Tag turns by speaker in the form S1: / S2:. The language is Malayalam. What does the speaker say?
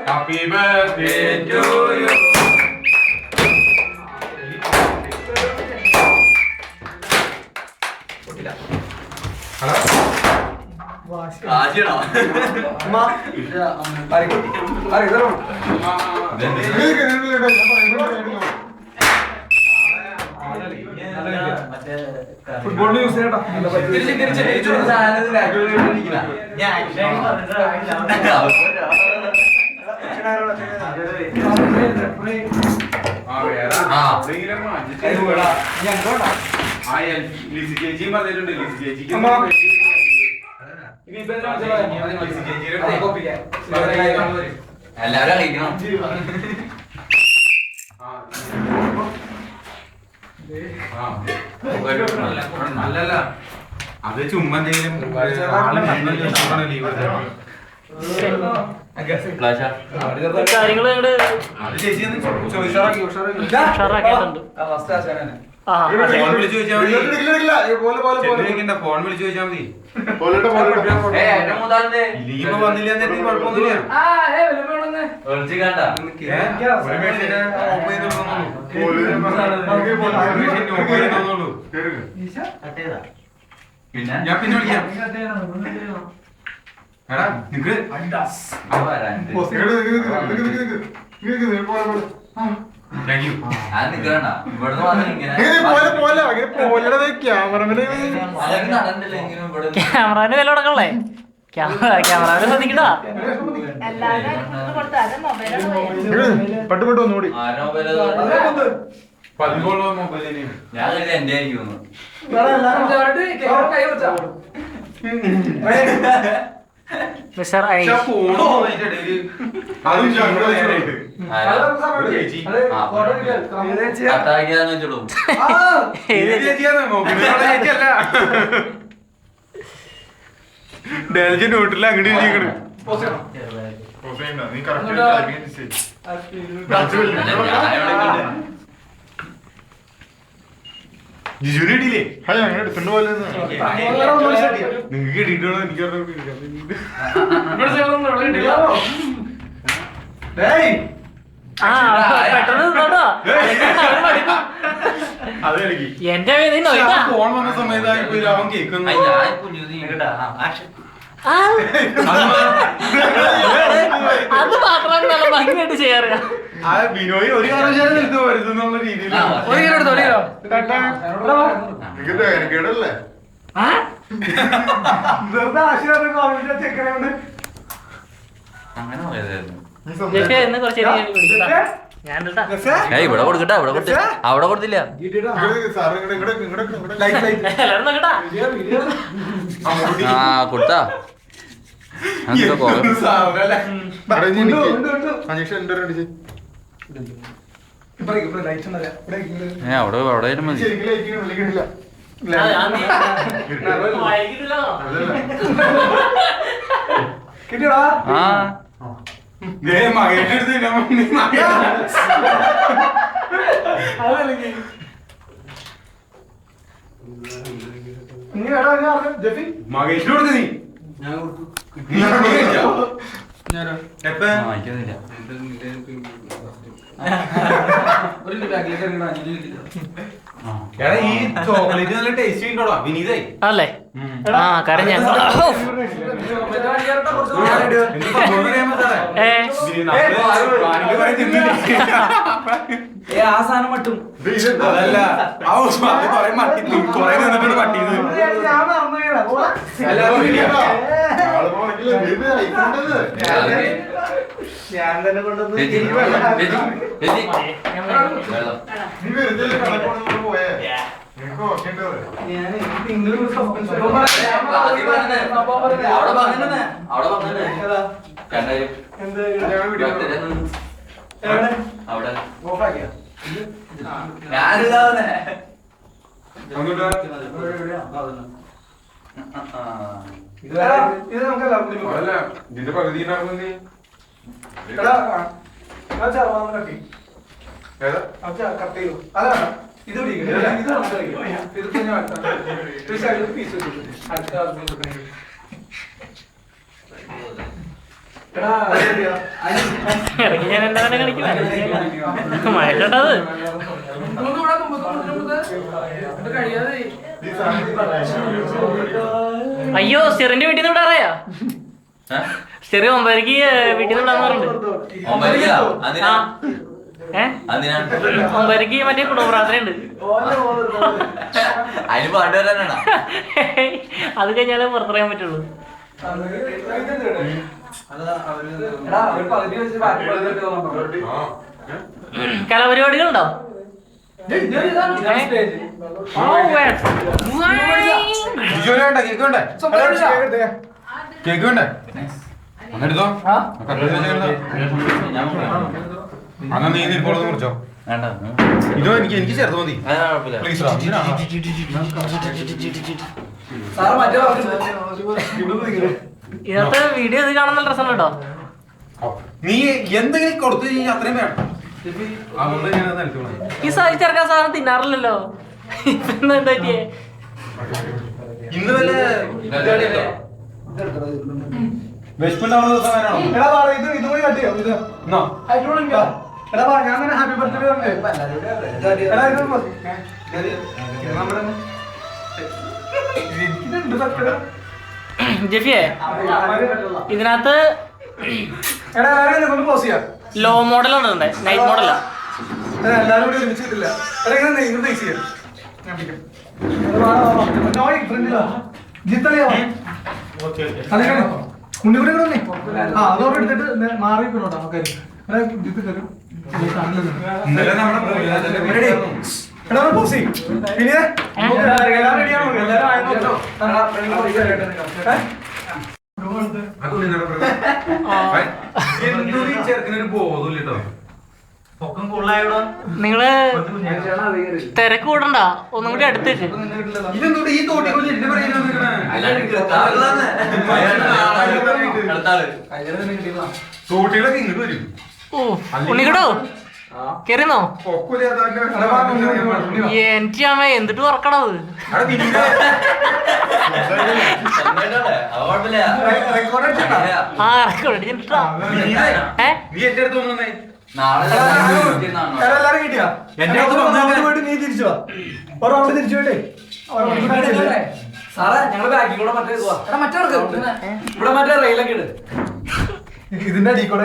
S1: Happy birthday to you.
S2: ആശയണോ
S1: ഫുട്ബോളിന് യൂസ് ചെയ്യട്ടോ. ചേച്ചിയും പറഞ്ഞിട്ടുണ്ട്. ചേച്ചിക്ക്
S2: എല്ലാവരും അറിയിക്കണം.
S1: നല്ലല്ല, അത് ചുമ്മാ എന്തെങ്കിലും ലീവ് അത് ചേച്ചി ഫോൺ വിളിച്ചു ചോദിച്ചാൽ മതി. ഫോൺ വിളിച്ചു ചോദിച്ചാൽ മതി. ലീവ് വന്നില്ല കുഴപ്പമൊന്നുമില്ല. പിന്നെ ഞാൻ പിന്നെ വിളിക്കാം. എടാ നിക്ക് താങ്ക് യു.
S3: ക്യാമറന് വില കൊടുക്കണല്ലേ? ക്യാമറ ശ്രദ്ധിക്കട്ടാ.
S1: പട്ടുപെട്ട് ഒന്നുകൂടി
S2: ഞാൻ എന്റെ ആയിരിക്കും.
S3: മിസ്റ്റർ ഐ
S1: ഡൽജി നോട്ടില്ല അങ്ങോട്ട് ഇരിക്കണ്. ജിജുവിനെ ഇടിയില്ലേ? എടുത്തോണ്ട് പോലെ നിങ്ങക്ക് ഇടിയിട്ടോ? എനിക്ക്
S3: എന്റെ
S1: ഫോൺ വന്ന സമയത്തായി അവൻ കേൾക്കുന്നു.
S3: അത് മാത്രമാണ് നല്ല ഭംഗിയായിട്ട് ചെയ്യാറ്.
S1: ബിനോയ് ഒരു കാരണവശാലും എടുത്ത് വരുന്നുള്ള രീതിയിൽ
S2: അങ്ങനെ പോയതായിരുന്നു.
S3: ഇവിടെ കൊടുക്കട്ടെ, അവിടെ കൊടുത്ത അവിടെ കൊടുത്തില്ല. ആ കൊടുത്താ അവിടെ അവിടെ മതി. ആ
S1: മകേഷിനോട് നീ ഈ ചോക്ലേറ്റ് നല്ല ടേസ്റ്റ് ഉണ്ടോടാ വിനീതായി
S3: അല്ലേ? ആ കാര്യം ഞാൻ
S2: ആ സാധനം മട്ടും
S1: അതല്ല മട്ടി കൊറേ നിന്നിട്ട് പട്ടിയത്
S2: ഞാൻ തന്നെ കൊണ്ടുവന്ന്
S1: ഇതിന്റെ പകുതി
S3: ഇറങ്ങി ഞാൻ എന്താ തന്നെ കളിക്കും മഴക്കട്ടത്. അയ്യോ സ്റ്റെറിന്റെ വീട്ടിൽ നിന്ന് വിടാറയാ? സ്റ്റെറി 9:00 വീട്ടിൽ നിന്ന് വിടാന്ന് പറഞ്ഞിട്ടുണ്ട്. 9:00 മറ്റേ കുടുംബപ്രാർത്ഥന ഉണ്ട്.
S2: അതിന് പാട്ട് വരാനാണോ?
S3: അത് കഴിഞ്ഞാലേ പുറത്തിറങ്ങാൻ പറ്റുള്ളൂ. കലാപരിപാടികളുണ്ടോ?
S1: കേക്ക് വേണ്ടേ? അന്നെടുത്തോ. അന്നാ നീ തിരുപ്പോളൊന്ന് മുറിച്ചോ. ഇതോ എനിക്ക് ചേർത്ത് മതി പ്ലീസ്.
S3: ഇതിനകത്ത് വീഡിയോ ഇത് കാണാൻ നല്ല രസം കേട്ടോ.
S1: നീ എന്തെങ്കിലും കൊടുത്തു കഴിഞ്ഞാൽ അത്രയും വേണം. അതുകൊണ്ട് ഞാനത് നൽകണം.
S3: ഈ സാധിച്ചെടുക്കാൻ സാധനം തിന്നാറില്ലല്ലോ. ഇപ്പൊ എന്താ പറ്റിയേ?
S1: ഇന്ന് വല്ല വിശപ്പുണ്ടാവുന്ന ദിവസം വേണോ? ഹാപ്പി ബർത്ത്ഡേ
S3: ജെഫിയെ ഇതിനകത്ത് ലോ മോഡൽ ഉണ്ട്, നൈറ്റ് മോഡലാ.
S4: എല്ലാരും കൂടി ഒരുമിച്ചിട്ടില്ല. മുന്നിക്കൂടെ അതോടെ എടുത്തിട്ട് മാറിക്കണോട്ടോ ആൾക്കാർ.
S1: ഇന്നലെ നമ്മുടെ
S4: പിന്നെ
S1: ചെറുക്കിനൊരു ബോധമില്ല കേട്ടോ.
S3: നിങ്ങള് തിരക്ക് കൂടണ്ട, ഒന്നും കൂടി അടുത്തേക്ക്.
S1: ഇതെന്തോട്ട് ഈ തോട്ടിക്കൊണ്ട് എന്നെ പറയുന്നത്? തോട്ടികളൊക്കെ ഇങ്ങോട്ട് വരും.
S3: ഓ ഉണ്ണിക്കടോ കേറിന്നോ? എനിക്ക് അമ്മ എന്തിട്ട് ഉറക്കണത്? ആ റെക്കോർഡ് അടിച്ചിട്ടാ.
S1: നീ എന്റെ അടുത്ത് വന്നേ.
S4: എല്ലാരും കിട്ടിയാ പോയിട്ട് നീ തിരിച്ചു വാ. അവിടെ തിരിച്ചു പോയിട്ടേ
S2: സാറേ ഞങ്ങള് ബാക്കി കൂടെ മറ്റേ ഇവിടെ മറ്റേ റെയിലൊക്കെ ഇട്.
S4: ഇതിന്റെ അടിക്കൂടെ